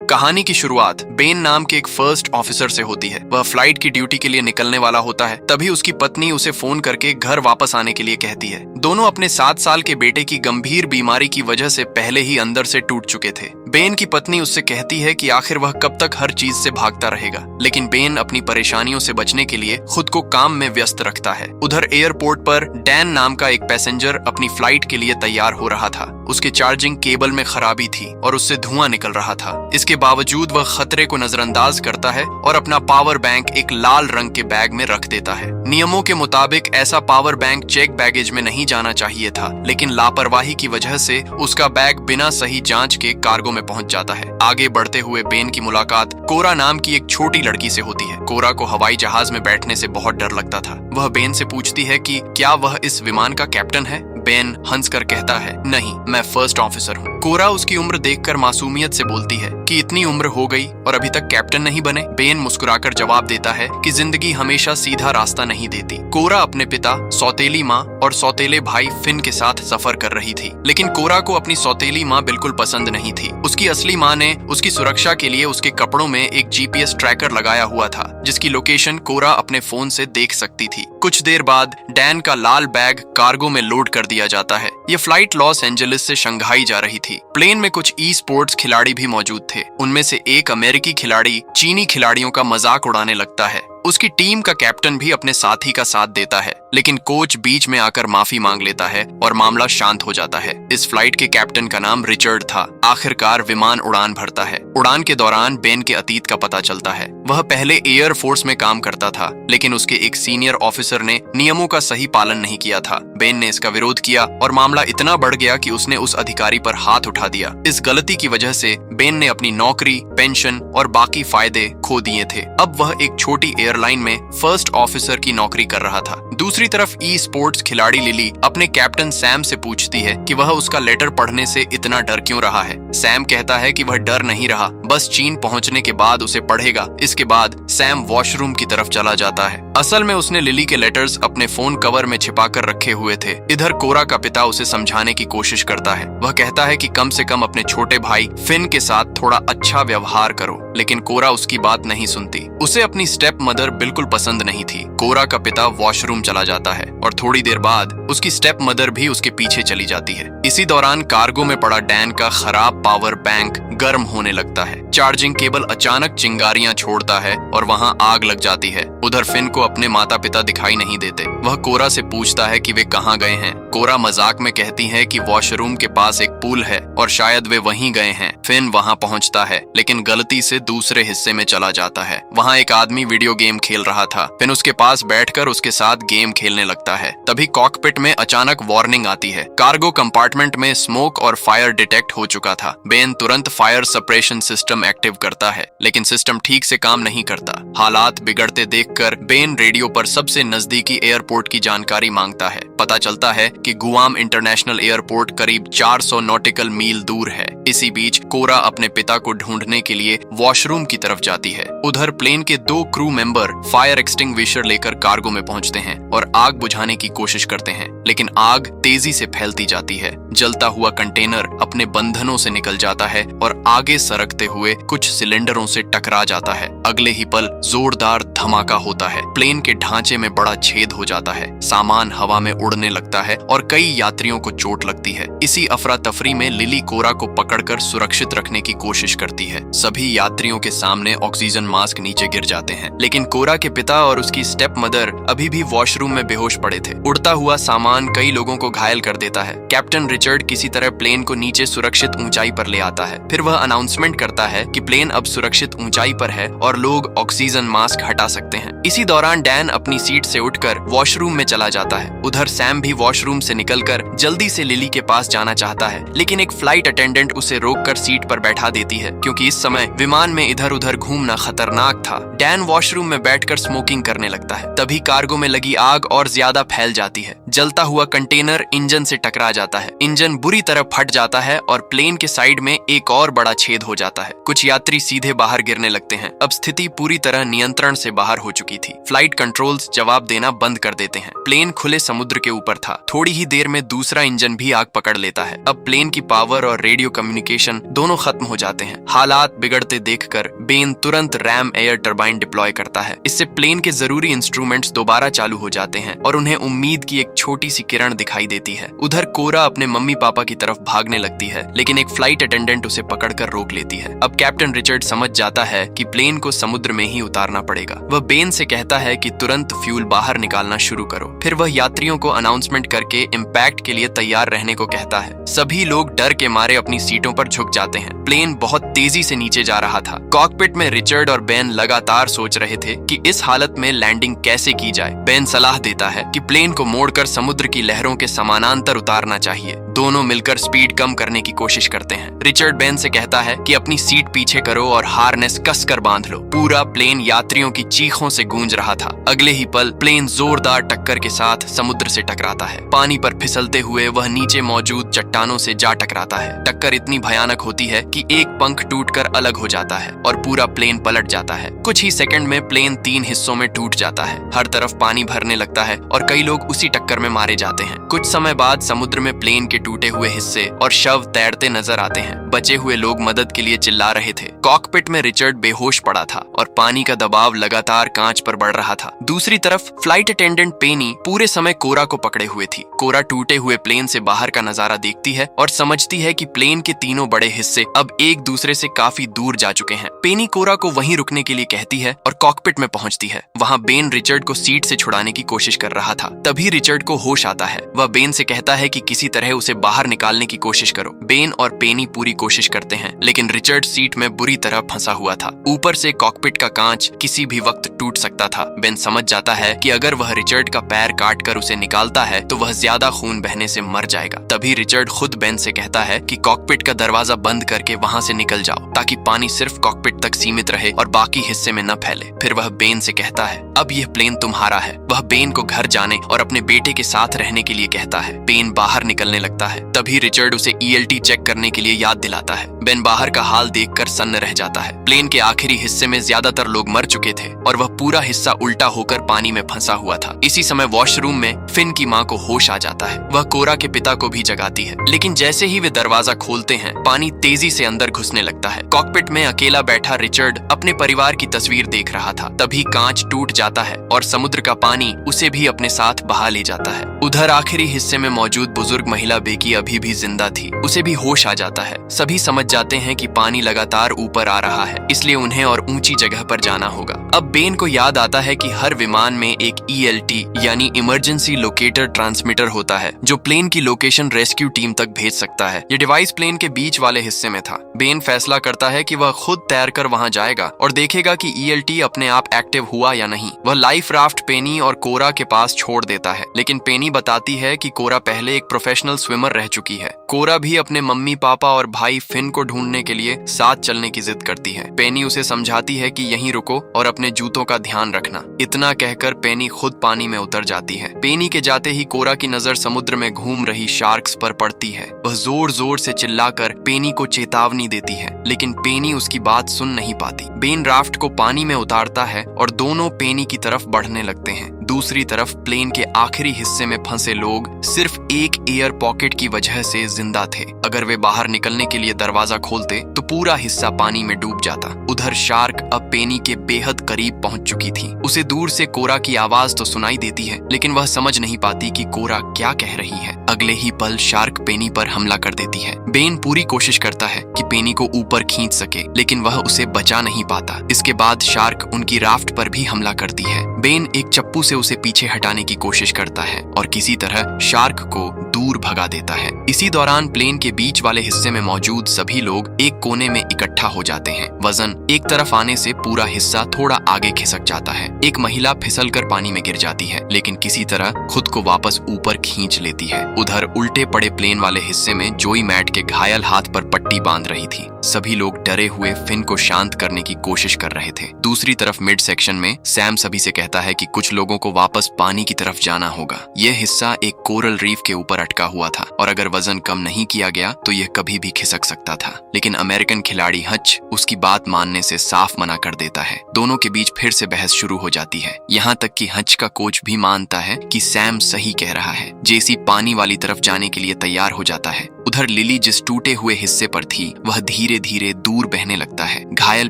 कहानी की शुरुआत बेन नाम के एक फर्स्ट ऑफिसर से होती है। वह फ्लाइट की ड्यूटी के लिए निकलने वाला होता है। तभी उसकी पत्नी उसे फोन करके घर वापस आने के लिए कहती है। दोनों अपने 7 साल के बेटे की गंभीर बीमारी की वजह से पहले ही अंदर से टूट चुके थे। बेन की पत्नी उससे कहती है कि आखिर वह कब तक हर चीज से भागता रहेगा, लेकिन बेन अपनी परेशानियों से बचने के लिए खुद को काम में व्यस्त रखता है। उधर एयरपोर्ट पर डैन नाम का एक पैसेंजर अपनी फ्लाइट के लिए तैयार हो रहा था। उसके चार्जिंग केबल में खराबी थी और उससे धुआं निकल रहा था। इसके बावजूद वह खतरे को नजरअंदाज करता है और अपना पावर बैंक एक लाल रंग के बैग में रख देता है। नियमों के मुताबिक ऐसा पावर बैंक चेक बैगेज में नहीं जाना चाहिए था, लेकिन लापरवाही की वजह से उसका बैग बिना सही जांच के कार्गो में पहुंच जाता है। आगे बढ़ते हुए बेन की मुलाकात कोरा नाम की एक छोटी लड़की से होती है। कोरा को हवाई जहाज में बैठने से बहुत डर लगता था। वह बेन से पूछती है कि क्या वह इस विमान का कैप्टन है। बेन हंसकर कहता है, नहीं, मैं फर्स्ट ऑफिसर हूँ। कोरा उसकी उम्र देखकर मासूमियत से बोलती है कि इतनी उम्र हो गई और अभी तक कैप्टन नहीं बने। बेन मुस्कुराकर जवाब देता है कि जिंदगी हमेशा सीधा रास्ता नहीं देती। कोरा अपने पिता, सौतेली माँ और सौतेले भाई फिन के साथ सफर कर रही थी, लेकिन कोरा को अपनी सौतेली माँ बिल्कुल पसंद नहीं थी। उसकी असली माँ ने उसकी सुरक्षा के लिए उसके कपड़ों में एक जीपीएस ट्रैकर लगाया हुआ था, जिसकी लोकेशन कोरा अपने फोन से देख सकती थी। कुछ देर बाद डैन का लाल बैग कार्गो में लोड कर दिया जाता है। ये फ्लाइट लॉस एंजलिस से शंघाई जा रही थी। प्लेन में कुछ ई स्पोर्ट्स खिलाड़ी भी मौजूद थे। उनमें से एक अमेरिकी खिलाड़ी चीनी खिलाड़ियों का मजाक उड़ाने लगता है। उसकी टीम का कैप्टन भी अपने साथी का साथ देता है, लेकिन कोच बीच में आकर माफी मांग लेता है और मामला शांत हो जाता है। इस फ्लाइट के कैप्टन का नाम रिचर्ड था। आखिरकार विमान उड़ान भरता है। उड़ान के दौरान बेन के अतीत का पता चलता है। वह पहले एयर फोर्स में काम करता था, लेकिन उसके एक सीनियर ऑफिसर ने नियमों का सही पालन नहीं किया था। बेन ने इसका विरोध किया और मामला इतना बढ़ गया कि उसने उस अधिकारी पर हाथ उठा दिया। इस गलती की वजह से बेन ने अपनी नौकरी, पेंशन और बाकी फायदे खो दिए थे। अब वह एक छोटी एयरलाइन में फर्स्ट ऑफिसर की नौकरी कर रहा था। दूसरी तरफ ई स्पोर्ट्स खिलाड़ी लिली अपने कैप्टन सैम से पूछती है कि वह उसका लेटर पढ़ने से इतना डर क्यों रहा है। सैम कहता है कि वह डर नहीं रहा, बस चीन पहुंचने के बाद उसे पढ़ेगा। इसके बाद सैम वॉशरूम की तरफ चला जाता है। असल में उसने लिली के लेटर्स अपने फोन कवर में छिपाकर रखे हुए थे। इधर कोरा का पिता उसे समझाने की कोशिश करता है। वह कहता है कि कम से कम अपने छोटे भाई फिन के साथ थोड़ा अच्छा व्यवहार करो, लेकिन कोरा उसकी बात नहीं सुनती। उसे अपनी स्टेप मदर बिल्कुल पसंद नहीं थी। कोरा का पिता वॉशरूम चला जाता है और थोड़ी देर बाद उसकी स्टेप मदर भी उसके पीछे चली जाती है। इसी दौरान कार्गो में पड़ा डैन का खराब पावर बैंक गर्म होने लगता है। चार्जिंग केबल अचानक चिंगारियां छोड़ता है और वहां आग लग जाती है। उधर फिन को अपने माता पिता दिखाई नहीं देते। वह कोरा से पूछता है कि वे कहाँ गए हैं। कोरा मजाक में कहती है कि वॉशरूम के पास एक पूल है और शायद वे वहीं गए हैं। फिन वहां पहुंचता है, लेकिन गलती से दूसरे हिस्से में चला जाता है। वहां एक आदमी वीडियो गेम खेल रहा था। फिन उसके पास बैठकर उसके साथ गेम खेलने लगता है। तभी कॉकपिट में अचानक वार्निंग आती है। कार्गो कंपार्टमेंट में स्मोक और फायर डिटेक्ट हो चुका था। बेन तुरंत फायर सप्रेशन सिस्टम एक्टिव करता है, लेकिन सिस्टम ठीक से काम नहीं करता। हालात बिगड़ते देखकर बेन रेडियो पर सबसे नजदीकी एयरपोर्ट की जानकारी मांगता है। पता चलता है कि गुआम इंटरनेशनल एयरपोर्ट करीब 400 नॉटिकल मील दूर है। इसी बीच कोरा अपने पिता को ढूंढने के लिए वॉशरूम की तरफ जाती है। उधर प्लेन के 2 क्रू मेंबर फायर एक्सटिंग्विशर लेकर कार्गो में पहुंचते हैं और आग बुझाने की कोशिश करते हैं, लेकिन आग तेजी से फैलती जाती है। जलता हुआ कंटेनर अपने बंधनों से निकल जाता है और आगे सरकते हुए कुछ सिलेंडरों से टकरा जाता है। अगले ही पल जोरदार धमाका होता है। प्लेन के ढांचे में बड़ा छेद हो जाता है। सामान हवा में उड़ने लगता है और कई यात्रियों को चोट लगती है। इसी अफरा तफरी में लिली कोरा को पकड़कर सुरक्षित रखने की कोशिश करती है। सभी यात्रियों के सामने ऑक्सीजन मास्क नीचे गिर जाते हैं, लेकिन कोरा के पिता और उसकी स्टेप मदर अभी भी वॉशरूम में बेहोश पड़े थे। उड़ता हुआ सामान कई लोगों को घायल कर देता है। कैप्टन रिचर्ड किसी तरह प्लेन को नीचे सुरक्षित ऊंचाई पर ले आता है। फिर वह अनाउंसमेंट करता है कि प्लेन अब सुरक्षित ऊंचाई पर है और लोग ऑक्सीजन मास्क हटा सकते हैं। इसी दौरान डैन अपनी सीट से उठकर वॉशरूम में चला जाता है। उधर सैम भी वॉशरूम से निकलकर जल्दी से लिली के पास जाना चाहता है, लेकिन एक फ्लाइट अटेंडेंट उसे रोककर सीट पर बैठा देती है, क्योंकि इस समय विमान में इधर उधर घूमना खतरनाक था। डैन वॉशरूम में बैठकर स्मोकिंग करने लगता है। तभी कार्गो में लगी आग और ज्यादा फैल जाती है। जलता हुआ कंटेनर इंजन से टकरा जाता है। इंजन बुरी तरह फट जाता है और प्लेन के साइड में एक और और बड़ा छेद हो जाता है। कुछ यात्री सीधे बाहर गिरने लगते हैं। अब स्थिति पूरी तरह नियंत्रण से बाहर हो चुकी थी। फ्लाइट कंट्रोल्स जवाब देना बंद कर देते हैं। प्लेन खुले समुद्र के ऊपर था। थोड़ी ही देर में दूसरा इंजन भी आग पकड़ लेता है। अब प्लेन की पावर और रेडियो कम्युनिकेशन दोनों खत्म हो जाते हैं। हालात बिगड़ते देखकर बेन तुरंत रैम एयर टरबाइन डिप्लॉय करता है। इससे प्लेन के जरूरी इंस्ट्रूमेंट्स दोबारा चालू हो जाते हैं और उन्हें उम्मीद की एक छोटी सी किरण दिखाई देती है। उधर कोरा अपने मम्मी पापा की तरफ भागने लगती है, लेकिन एक फ्लाइट अटेंडेंट उसे पकड़कर रोक लेती है। अब कैप्टन रिचर्ड समझ जाता है कि प्लेन को समुद्र में ही उतारना पड़ेगा। वह बेन से कहता है कि तुरंत फ्यूल बाहर निकालना शुरू करो। फिर वह यात्रियों को अनाउंसमेंट करके इम्पैक्ट के लिए तैयार रहने को कहता है। सभी लोग डर के मारे अपनी सीटों पर झुक जाते हैं। प्लेन बहुत तेजी से नीचे जा रहा था। कॉकपिट में रिचर्ड और बेन लगातार सोच रहे थे कि इस हालत में लैंडिंग कैसे की जाए। बेन सलाह देता है कि प्लेन को मोड़कर समुद्र की लहरों के समानांतर उतारना चाहिए। दोनों मिलकर स्पीड कम करने की कोशिश करते हैं। रिचर्ड बेन से कहता है कि अपनी सीट पीछे करो और हार्नेस कसकर बांध लो। पूरा प्लेन यात्रियों की चीखों से गूंज रहा था। अगले ही पल प्लेन जोरदार टक्कर के साथ समुद्र से टकराता है। पानी पर फिसलते हुए वह नीचे मौजूद चट्टानों से जा टकराता है। टक्कर इतनी भयानक होती है कि एक पंख टूटकर अलग हो जाता है और पूरा प्लेन पलट जाता है। कुछ ही सेकंड में प्लेन 3 हिस्सों में टूट जाता है। हर तरफ पानी भरने लगता है और कई लोग उसी टक्कर में मारे जाते हैं। कुछ समय बाद समुद्र में प्लेन के टूटे हुए हिस्से और शव तैरते नजर आते हैं। बचे हुए लोग मदद के लिए चिल्ला रहे थे। कॉकपिट में रिचर्ड बेहोश पड़ा था और पानी का दबाव लगातार कांच पर बढ़ रहा था। दूसरी तरफ फ्लाइट अटेंडेंट पेनी पूरे समय कोरा को पकड़े हुए थी। कोरा टूटे हुए प्लेन से बाहर का नजारा देखती है और समझती है कि प्लेन के तीनों बड़े हिस्से अब एक दूसरे से काफी दूर जा चुके हैं। पेनी कोरा को वहीं रुकने के लिए कहती है और कॉकपिट में पहुंचती है। वहां बेन रिचर्ड को सीट से छुड़ाने की कोशिश कर रहा था। तभी रिचर्ड को होश आता है। वह बेन से कहता है कि किसी तरह उसे बाहर निकालने की कोशिश करो। बेन और पेनी पूरी कोशिश करते हैं, लेकिन रिचर्ड सीट में बुरी तरह फंसा हुआ था। ऊपर से कॉकपिट का कांच किसी भी वक्त टूट सकता था। बेन समझ जाता है कि अगर वह रिचर्ड का पैर काट कर उसे निकालता है तो वह ज्यादा खून बहने से मर जाएगा। तभी रिचर्ड खुद बेन से कहता है कि कॉकपिट का दरवाजा बंद करके वहां से निकल जाओ, ताकि पानी सिर्फ कॉकपिट तक सीमित रहे और बाकी हिस्से में न फैले। फिर वह बेन से कहता है अब यह प्लेन तुम्हारा है। वह बेन को घर जाने और अपने बेटे के साथ रहने के लिए कहता है। बेन बाहर निकलने लगता है। तभी रिचर्ड उसे ELT चेक करने के लिए याद दिलाता है। बेन बाहर का हाल देखकर सन्न रह जाता है। प्लेन के आखिरी हिस्से में ज्यादातर लोग मर चुके थे और वह पूरा हिस्सा उल्टा होकर पानी में फंसा हुआ था। इसी समय वॉशरूम में फिन की माँ को होश आ जाता है। वह कोरा के पिता को भी जगाती है, लेकिन जैसे ही वे दरवाजा खोलते हैं पानी तेजी से अंदर घुसने लगता है। कॉकपिट में अकेला बैठा रिचर्ड अपने परिवार की तस्वीर देख रहा था। तभी कांच टूट जाता है और समुद्र का पानी उसे भी अपने साथ बहा ले जाता है। उधर आखिरी हिस्से में मौजूद बुजुर्ग महिला बेकी अभी भी जिंदा थी। उसे भी होश आ जाता है। सभी समझ जाते हैं कि पानी लगातार ऊपर आ रहा है, इसलिए उन्हें और ऊंची जगह पर जाना होगा। अब बेन को याद आता है कि हर विमान में एक ELT यानी इमरजेंसी लोकेटर ट्रांसमीटर होता है, जो प्लेन की लोकेशन रेस्क्यू टीम तक भेज सकता है। ये डिवाइस प्लेन के बीच वाले हिस्से में था। बेन फैसला करता है कि वह खुद तैरकर वहां जाएगा और देखेगा कि ELT अपने आप एक्टिव हुआ या नहीं। वह लाइफ राफ्ट पेनी और कोरा के पास छोड़ देता है, लेकिन पेनी बताती है कि कोरा पहले एक प्रोफेशनल स्विमर रह चुकी है। कोरा भी अपने मम्मी पापा और भाई फिन को ढूंढने के लिए साथ चलने की जिद करती है। पेनी उसे समझाती है कि यहीं रुको और अपने जूतों का ध्यान रखना। इतना कहकर पेनी खुद पानी में उतर जाती है। पेनी के जाते ही कोरा की नजर समुद्र में घूम रही शार्क्स पर पड़ती है। वह जोर जोर से चिल्लाकर पेनी को चेतावनी देती है, लेकिन पेनी उसकी बात सुन नहीं पाती। बेन राफ्ट को पानी में उतारता है और दोनों पेनी की तरफ बढ़ने लगते हैं। दूसरी तरफ प्लेन के आखिरी हिस्से में फंसे लोग सिर्फ एक एयर पॉकेट की वजह से जिंदा थे। अगर वे बाहर निकलने के लिए दरवाजा खोलते तो पूरा हिस्सा पानी में डूब जाता। उधर शार्क अब पेनी के बेहद करीब पहुंच चुकी थी। उसे दूर से कोरा की आवाज तो सुनाई देती है, लेकिन वह समझ नहीं पाती कि कोरा क्या कह रही है। अगले ही पल शार्क पेनी पर हमला कर देती है। बेन पूरी कोशिश करता है कि पेनी को ऊपर खींच सके, लेकिन वह उसे बचा नहीं पाता। इसके बाद शार्क उनकी राफ्ट पर भी हमला करती है। बेन एक चप्पू से उसे पीछे हटाने की कोशिश करता है और किसी तरह शार्क को दूर भगा देता है। इसी दौरान प्लेन के बीच वाले हिस्से में मौजूद सभी लोग एक कोने में इकट्ठा हो जाते हैं। वजन एक तरफ आने से पूरा हिस्सा थोड़ा आगे खिसक जाता है। एक महिला फिसलकर पानी में गिर जाती है, लेकिन किसी तरह खुद को वापस ऊपर खींच लेती है। उधर उल्टे पड़े प्लेन वाले हिस्से में जोई मैट के घायल हाथ पर पट्टी बांध रही थी। सभी लोग डरे हुए फिन को शांत करने की कोशिश कर रहे थे। दूसरी तरफ मिड सेक्शन में सैम सभी से कहता है कि कुछ लोगों को वापस पानी की तरफ जाना होगा। यह हिस्सा एक कोरल रीफ के ऊपर अटका हुआ था और अगर वजन कम नहीं किया गया तो यह कभी भी खिसक सकता था। लेकिन अमेरिकन खिलाड़ी हच उसकी बात मानने से साफ मना कर देता है। दोनों के बीच फिर से बहस शुरू हो जाती है, यहाँ तक कि हच का कोच भी मानता है कि सैम सही कह रहा है। जेसी पानी वाली तरफ जाने के लिए तैयार हो जाता है। उधर लिली जिस टूटे हुए हिस्से पर थी वह धीरे धीरे दूर बहने लगता है। घायल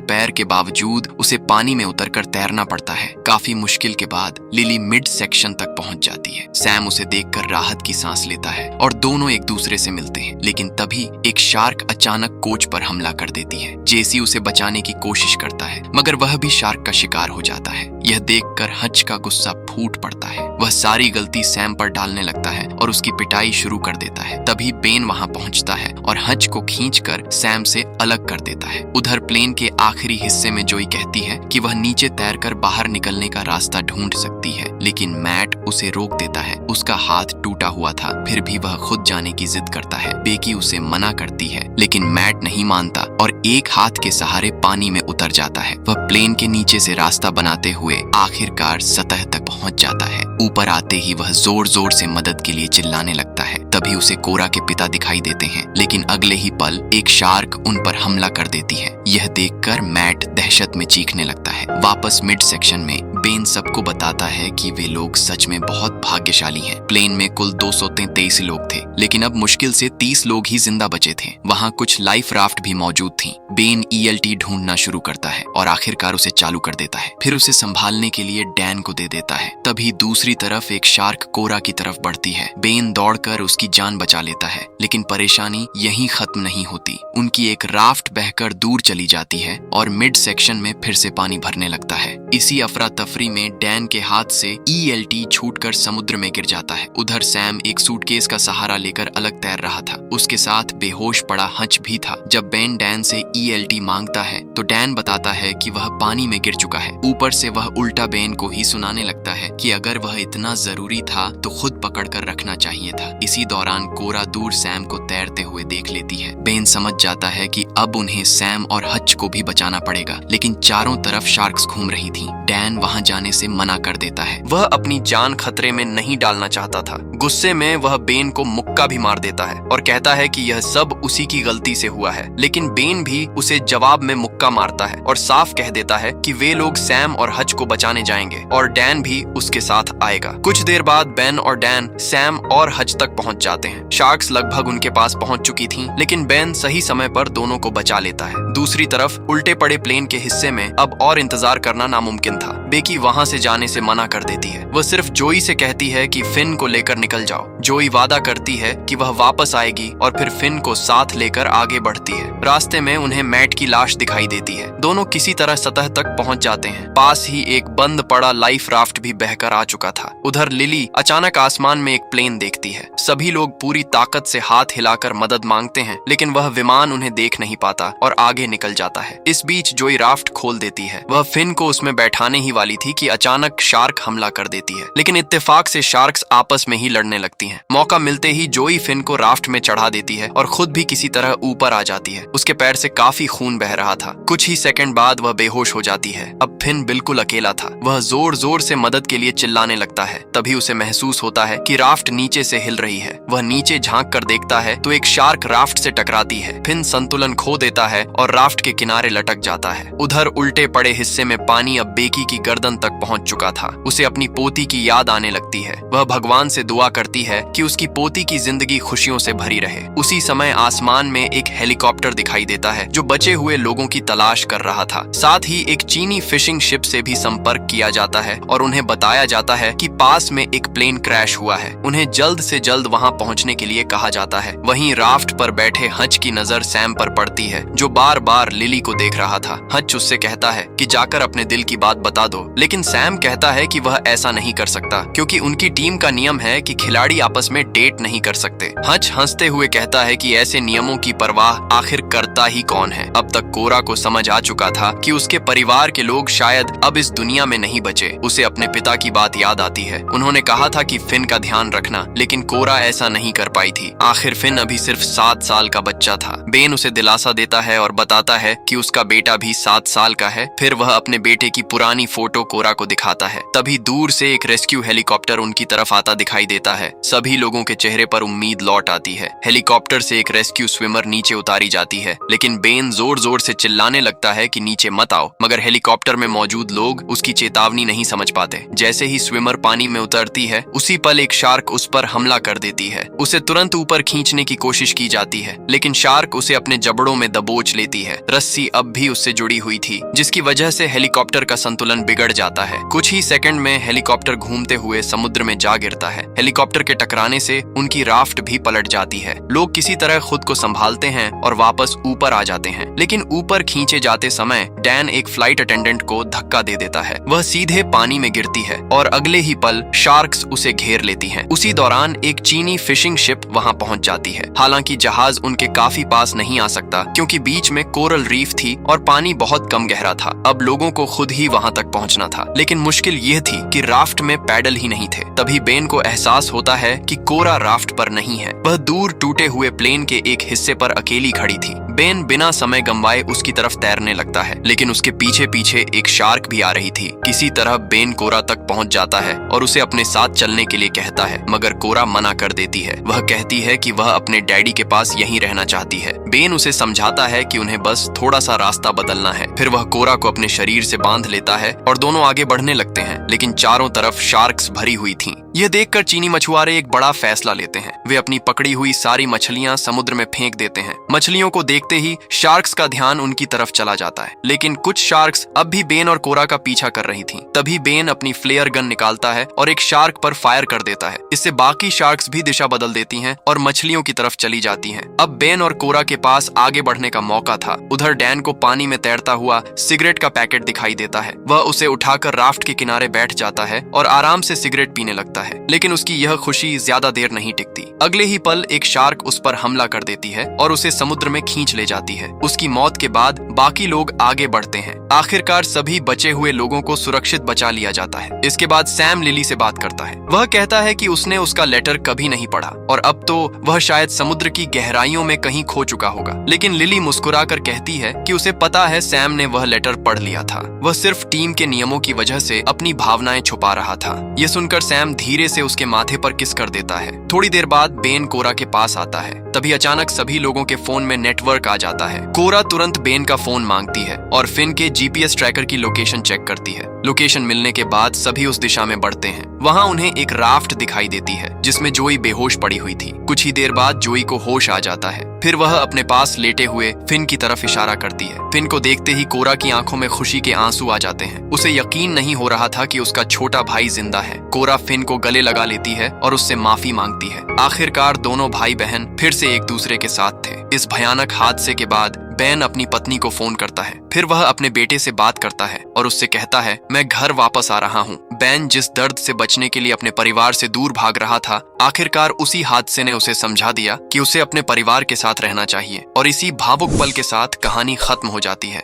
पैर के बावजूद उसे पानी में उतरकर तैरना पड़ता है। काफी मुश्किल के बाद लिली मिड सेक्शन तक पहुंच जाती है। सैम उसे देखकर राहत की सांस लेता है और दोनों एक दूसरे से मिलते हैं। लेकिन तभी एक शार्क अचानक कोच पर हमला कर देती है। जेसी उसे बचाने की कोशिश करता है मगर वह भी शार्क का शिकार हो जाता है। यह देखकर हच का गुस्सा फूट पड़ता है। वह सारी गलती सैम पर डालने लगता है और उसकी पिटाई शुरू कर देता है। तभी बेन वहां पहुंचता है और हच को खींचकर सैम से अलग कर देता है। उधर प्लेन के आखिरी हिस्से में जोई कहती है कि वह नीचे तैरकर बाहर निकलने का रास्ता ढूंढ सकती है, लेकिन मैट उसे रोक देता है। उसका हाथ टूटा हुआ था, फिर भी वह खुद जाने की जिद करता है। बेकी उसे मना करती है लेकिन मैट नहीं मानता और एक हाथ के सहारे पानी में उतर जाता है। वह प्लेन के नीचे से रास्ता बनाते हुए आखिरकार सतह तक पहुंच जाता है। ऊपर आते ही वह जोर जोर से मदद के लिए चिल्लाने लगता है। तभी उसे कोरा के पिता दिखाई देते हैं, लेकिन अगले ही पल एक शार्क उन पर हमला कर देती है। यह देखकर मैट दहशत में चीखने लगता है। वापस मिड सेक्शन में बेन सबको बताता है कि वे लोग सच में बहुत भाग्यशाली हैं। प्लेन में कुल 233 लोग थे, लेकिन अब मुश्किल से 30 लोग ही जिंदा बचे थे। वहाँ कुछ लाइफ राफ्ट भी मौजूद थी। बेन ELT ढूंढना शुरू करता है और आखिरकार उसे चालू कर देता है। फिर उसे संभालने के लिए डैन को दे देता है। तभी दूसरी तरफ एक शार्क कोरा की तरफ बढ़ती है। बेन दौड़कर उसकी जान बचा लेता है, लेकिन परेशानी यहीं खत्म नहीं होती। उनकी एक राफ्ट बहकर दूर चली जाती है और मिड सेक्शन में फिर से पानी भरने लगता है। इसी अफरा तफरी में डैन के हाथ से ELT छूटकर समुद्र में गिर जाता है। उधर सैम एक सूटकेस का सहारा लेकर अलग तैर रहा था। उसके साथ बेहोश पड़ा हच भी था। जब बेन डैन से ELT मांगता है तो डैन बताता है कि वह पानी में गिर चुका है। ऊपर से वह उल्टा बेन को ही सुनाने लगता है कि अगर वह इतना जरूरी था तो खुद पकड़कर रखना चाहिए था। इसी दौरान कोरा दूर सैम को तैरते हुए देख लेती है। बेन समझ जाता है कि अब उन्हें सैम और हच को भी बचाना पड़ेगा, लेकिन चारों तरफ शार्क्स घूम रही थी। डैन वहां जाने से मना कर देता है। वह अपनी जान खतरे में नहीं डालना चाहता था। गुस्से में वह बेन को मुक्का भी मार देता है और कहता है कि यह सब उसी की गलती से हुआ है। लेकिन बेन भी उसे जवाब में मुक्का मारता है और साफ कह देता है कि वे लोग सैम और हच को बचाने जाएंगे और डैन भी उसके साथ आएगा। कुछ देर बाद बेन और डैन सैम और हच तक पहुंच जाते हैं। शार्क्स लगभग उनके पास पहुंच चुकी थीं, लेकिन बेन सही समय पर दोनों को बचा लेता है। दूसरी तरफ उल्टे पड़े प्लेन के हिस्से में अब और इंतजार करना नामुमकिन था। बेकी वहां से जाने से मना कर देती है। वह सिर्फ जोई से कहती है कि फिन को लेकर निकल जाओ। जोई वादा करती है कि वह वापस आएगी और फिर फिन को साथ लेकर आगे बढ़ती है। रास्ते में उन्हें मैट की लाश दिखाई देती है। दोनों किसी तरह सतह तक पहुंच जाते हैं। पास ही एक बंद पड़ा लाइफ राफ्ट भी बहकर आ चुका था। उधर लिली अचानक आसमान में एक प्लेन देखती है। सभी लोग पूरी ताकत से हाथ हिलाकर मदद मांगते हैं, लेकिन वह विमान उन्हें देख नहीं पाता और आगे निकल जाता है। इस बीच जोई राफ्ट खोल देती है। वह फिन को उसमें बैठाने ही वाली थी कि अचानक शार्क हमला कर देती है, लेकिन इत्तेफाक से शार्क्स आपस में ही लड़ने लगती हैं। मौका मिलते ही जोई फिन को राफ्ट में चढ़ा देती है और खुद भी किसी तरह ऊपर आ जाती है। उसके पैर से काफी खून बह रहा था। कुछ ही सेकंड बाद वह बेहोश हो जाती है। अब फिन बिल्कुल अकेला था। वह जोर जोर से मदद के लिए चिल्लाने लगता है। तभी उसे महसूस होता है कि राफ्ट नीचे से हिल रही है। वह नीचे झांक कर देखता है तो एक शार्क राफ्ट से टकराती है। फिन संतुलन खो देता है और राफ्ट के किनारे लटक जाता है। उधर उल्टे पड़े हिस्से में पानी अब बेकी की गर्दन तक पहुंच चुका था। उसे अपनी पोती की याद आने लगती है। वह भगवान से दुआ करती है कि उसकी पोती की जिंदगी खुशियों से भरी रहे। उसी समय आसमान में एक हेलीकॉप्टर दिखाई देता है जो बचे हुए लोगों की तलाश कर रहा था। साथ ही एक चीनी फिशिंग शिप से भी संपर्क किया जाता है और उन्हें बताया जाता है कि पास में एक प्लेन क्रैश हुआ है। उन्हें जल्द से जल्द वहां पहुंचने के लिए कहा जाता है। वहीं राफ्ट पर बैठे हच की नजर सैम पर पड़ती है, जो बार बार लिली को देख रहा था। हच उससे कहता है कि जाकर अपने दिल की बात बता दो दो, लेकिन सैम कहता है कि वह ऐसा नहीं कर सकता क्योंकि उनकी टीम का नियम है कि खिलाड़ी आपस में डेट नहीं कर सकते। हच हंसते हुए कहता है कि ऐसे नियमों की परवाह आखिर करता ही कौन है। अब तक कोरा को समझ आ चुका था कि उसके परिवार के लोग शायद अब इस दुनिया में नहीं बचे। उसे अपने पिता की बात याद आती है। उन्होंने कहा था कि फिन का ध्यान रखना, लेकिन कोरा ऐसा नहीं कर पाई थी। आखिर फिन अभी सिर्फ 7 साल का बच्चा था। बेन उसे दिलासा देता है और बताता है कि उसका बेटा भी 7 साल का है। फिर वह अपने बेटे की पुरानी फोटो कोरा को दिखाता है। तभी दूर से एक रेस्क्यू हेलीकॉप्टर उनकी तरफ आता दिखाई देता है। सभी लोगों के चेहरे पर उम्मीद लौट आती है। हेलीकॉप्टर से एक रेस्क्यू स्विमर नीचे उतारी जाती है, लेकिन बेन जोर जोर से चिल्लाने लगता है कि नीचे मत आओ, मगर हेलीकॉप्टर में मौजूद लोग उसकी चेतावनी नहीं समझ पाते। जैसे ही स्विमर पानी में उतरती है, उसी पल एक शार्क उस पर हमला कर देती है। उसे तुरंत ऊपर खींचने की कोशिश की जाती है, लेकिन शार्क उसे अपने जबड़ों में दबोच लेती है। रस्सी अब भी उससे जुड़ी हुई थी, जिसकी वजह से हेलीकॉप्टर का संतुलन बिगड़ जाता है। कुछ ही सेकंड में हेलीकॉप्टर घूमते हुए समुद्र में जा गिरता है। हेलीकॉप्टर के टकराने से उनकी राफ्ट भी पलट जाती है। लोग किसी तरह खुद को संभालते हैं और वापस ऊपर आ जाते हैं, लेकिन ऊपर खींचे जाते समय डैन एक फ्लाइट अटेंडेंट को धक्का दे देता है। वह सीधे पानी में गिरती है और अगले ही पल शार्क्स उसे घेर लेती हैं। उसी दौरान एक चीनी फिशिंग शिप वहां पहुंच जाती है। हालांकि जहाज उनके काफी पास नहीं आ सकता क्योंकि बीच में कोरल रीफ थी और पानी बहुत कम गहरा था। अब लोगों को खुद ही वहां तक पहुंचना था, लेकिन मुश्किल यह थी कि राफ्ट में पैडल ही नहीं थे। तभी बेन को एहसास होता है कि कोरा राफ्ट पर नहीं है। वह दूर टूटे हुए प्लेन के एक हिस्से पर अकेली खड़ी थी। बेन बिना समय गंवाए उसकी तरफ तैरने लगता है, लेकिन उसके पीछे पीछे एक शार्क भी आ रही थी। किसी तरह बेन कोरा तक पहुंच जाता है और उसे अपने साथ चलने के लिए कहता है, मगर कोरा मना कर देती है। वह कहती है कि वह अपने डैडी के पास यहीं रहना चाहती है। बेन उसे समझाता है कि उन्हें बस थोड़ा सा रास्ता बदलना है। फिर वह कोरा को अपने शरीर से बांध लेता है और दोनों आगे बढ़ने लगते हैं, लेकिन चारों तरफ शार्क्स भरी हुई थीं। यह देखकर चीनी मछुआरे एक बड़ा फैसला लेते हैं। वे अपनी पकड़ी हुई सारी मछलियां समुद्र में फेंक देते हैं। मछलियों को देखते ही शार्क्स का ध्यान उनकी तरफ चला जाता है, लेकिन कुछ शार्क्स अब भी बेन और कोरा का पीछा कर रही थीं। तभी बेन अपनी फ्लेयर गन निकालता है और एक शार्क पर फायर कर देता है। इससे बाकी शार्क्स भी दिशा बदल देती हैं और मछलियों की तरफ चली जाती हैं। अब बेन और कोरा के पास आगे बढ़ने का मौका था। उधर डैन को पानी में तैरता हुआ सिगरेट का पैकेट दिखाई देता है। वह उसे उठाकर राफ्ट के किनारे बैठ जाता है और आराम से सिगरेट पीने लगता है, लेकिन उसकी यह खुशी ज्यादा देर नहीं टिकती। अगले ही पल एक शार्क उस पर हमला कर देती है और उसे समुद्र में खींच ले जाती है। उसकी मौत के बाद बाकी लोग आगे बढ़ते हैं। आखिरकार सभी बचे हुए लोगों को सुरक्षित बचा लिया जाता है। इसके बाद सैम लिली से बात करता है। वह कहता है कि उसने उसका लेटर कभी नहीं पढ़ा और अब तो वह शायद समुद्र की गहराइयों में कहीं खो चुका होगा। लेकिन लिली मुस्कुराकर कहती है कि उसे पता है सैम ने वह लेटर पढ़ लिया था। वह सिर्फ टीम के नियमों की वजह से अपनी भावनाएं छुपा रहा था। यह सुनकर सैम धीरे से उसके माथे पर किस कर देता है। थोड़ी देर बाद बेन कोरा के पास आता है। तभी अचानक सभी लोगों के फोन में नेटवर्क आ जाता है। कोरा तुरंत बेन का फोन मांगती है और फिन के जीपीएस ट्रैकर की लोकेशन चेक करती है। लोकेशन मिलने के बाद सभी उस दिशा में बढ़ते हैं। वहां उन्हें एक राफ्ट दिखाई देती है जिसमें जोई बेहोश पड़ी हुई थी। कुछ ही देर बाद जोई को होश आ जाता है। फिर वह अपने पास लेटे हुए फिन की तरफ इशारा करती है। फिन को देखते ही कोरा की आंखों में खुशी के आंसू आ जाते हैं। उसे यकीन नहीं हो रहा था कि उसका छोटा भाई जिंदा है। कोरा फिन को गले लगा लेती है और उससे माफी मांगती है। आखिरकार दोनों भाई बहन फिर से एक दूसरे के साथ थे। इस भयानक हादसे के बाद बेन अपनी पत्नी को फोन करता है। फिर वह अपने बेटे से बात करता है और उससे कहता है, मैं घर वापस आ रहा हूँ। बेन जिस दर्द से बचने के लिए अपने परिवार से दूर भाग रहा था, आखिरकार उसी हादसे ने उसे समझा दिया कि उसे अपने परिवार के साथ रहना चाहिए। और इसी भावुक पल के साथ कहानी खत्म हो जाती है।